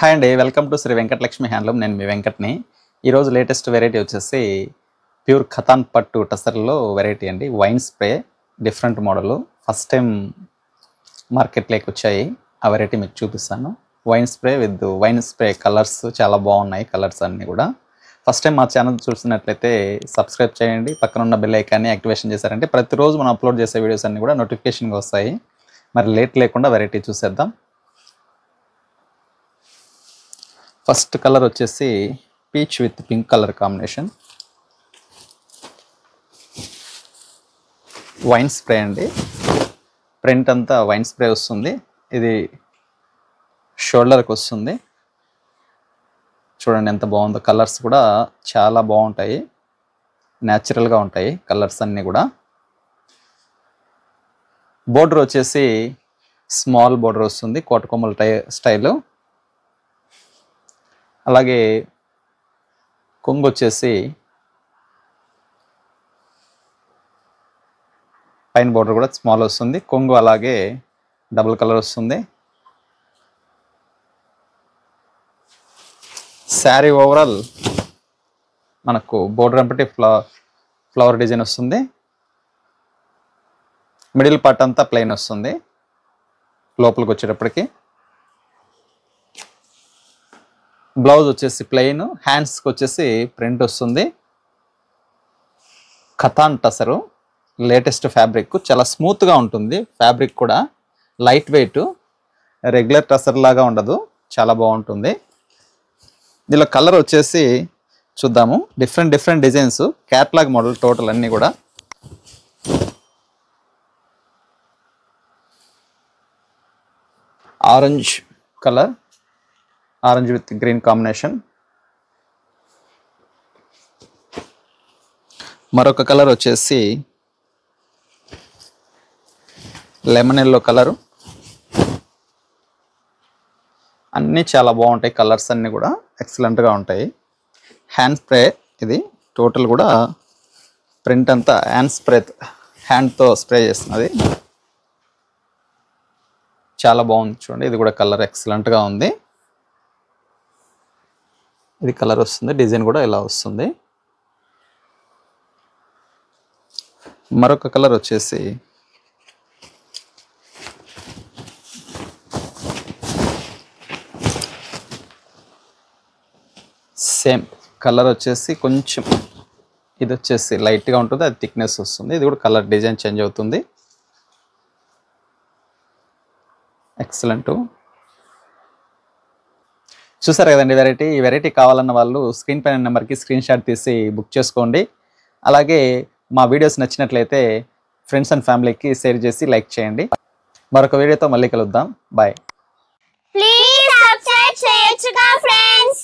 Hi అండి, welcome to Sri Venkatalakshmi handloom. నేను మీ వెంకట్ని. ఈరోజు లేటెస్ట్ వెరైటీ వచ్చేసి ప్యూర్ ఖతాన్ పట్టు టసర్లో వెరైటీ అండి. Vine spray different model first time మార్కెట్లోకి వచ్చాయి. ఆ వెరైటీ మీకు చూపిస్తాను. వైన్ స్ప్రే కలర్స్ చాలా బాగున్నాయి. కలర్స్ అన్నీ కూడా ఫస్ట్ టైం మా ఛానల్ చూసినట్లయితే సబ్స్క్రైబ్ చేయండి. పక్కన ఉన్న బెల్ ఐకాన్ని యాక్టివేషన్ చేశారంటే ప్రతిరోజు మనం అప్లోడ్ చేసే వీడియోస్ అన్నీ కూడా నోటిఫికేషన్గా వస్తాయి. మరి లేట్ లేకుండా వెరైటీ చూసేద్దాం. ఫస్ట్ కలర్ వచ్చేసి peach with pink colour combination. Wine spray అండి. ప్రింట్ అంతా వైన్ స్ప్రే వస్తుంది. ఇది షోల్డర్కి వస్తుంది. చూడండి ఎంత బాగుందో. కలర్స్ కూడా చాలా బాగుంటాయి, న్యాచురల్గా ఉంటాయి కలర్స్ అన్నీ కూడా. బోర్డర్ వచ్చేసి స్మాల్ బోర్డర్ వస్తుంది, కోటకొమ్మల స్టైలు. అలాగే కొంగు వచ్చేసి పైన బోర్డర్ కూడా స్మాల్ వస్తుంది. కొంగు అలాగే డబుల్ కలర్ వస్తుంది. శారీ ఓవరాల్ మనకు బోర్డర్ అంపటి ఫ్లవర్ డిజైన్ వస్తుంది. మిడిల్ పార్ట్ అంతా ప్లెయిన్ వస్తుంది. లోపలికి వచ్చేటప్పటికి బ్లౌజ్ వచ్చేసి ప్లెయిన్, హ్యాండ్స్కి వచ్చేసి ప్రింట్ వస్తుంది. ఖతాన్ టసరు లేటెస్ట్ ఫ్యాబ్రిక్, చాలా స్మూత్గా ఉంటుంది. ఫ్యాబ్రిక్ కూడా లైట్ వెయిట్, రెగ్యులర్ టసర్ లాగా ఉండదు, చాలా బాగుంటుంది. దీనిలో కలర్ వచ్చేసి చూద్దాము. Different designs, catalogue model total అన్నీ కూడా. Orange colour, orange with green combination. మరొక కలర్ వచ్చేసి లెమన్ ఎల్లో కలరు. అన్నీ చాలా బాగుంటాయి. కలర్స్ అన్నీ కూడా ఎక్సలెంట్గా ఉంటాయి. హ్యాండ్ స్ప్రే ఇది టోటల్ కూడా. ప్రింట్ అంతా హ్యాండ్తో స్ప్రే చేస్తున్నది. చాలా బాగుంది చూడండి. ఇది కూడా కలర్ ఎక్సలెంట్గా ఉంది. ఇది కలర్ వస్తుంది, డిజైన్ కూడా ఇలా వస్తుంది. మరొక కలర్ వచ్చేసి సేమ్ కలర్ వచ్చేసి కొంచెం ఇది వచ్చేసి లైట్గా ఉంటుంది, అది థిక్నెస్ వస్తుంది. ఇది కూడా కలర్ డిజైన్ చేంజ్ అవుతుంది. ఎక్సలెంట్. చూసారు కదండి వెరైటీ. ఈ వెరైటీ కావాలన్న వాళ్ళు స్క్రీన్ పైన నెంబర్కి స్క్రీన్ షాట్ తీసి బుక్ చేసుకోండి. అలాగే మా వీడియోస్ నచ్చినట్లయితే ఫ్రెండ్స్ అండ్ ఫ్యామిలీకి షేర్ చేసి లైక్ చేయండి. మరొక వీడియోతో మళ్ళీ కలుద్దాం. బాయ్. ప్లీజ్ సబ్స్క్రైబ్ చేయొచ్చుగా ఫ్రెండ్స్.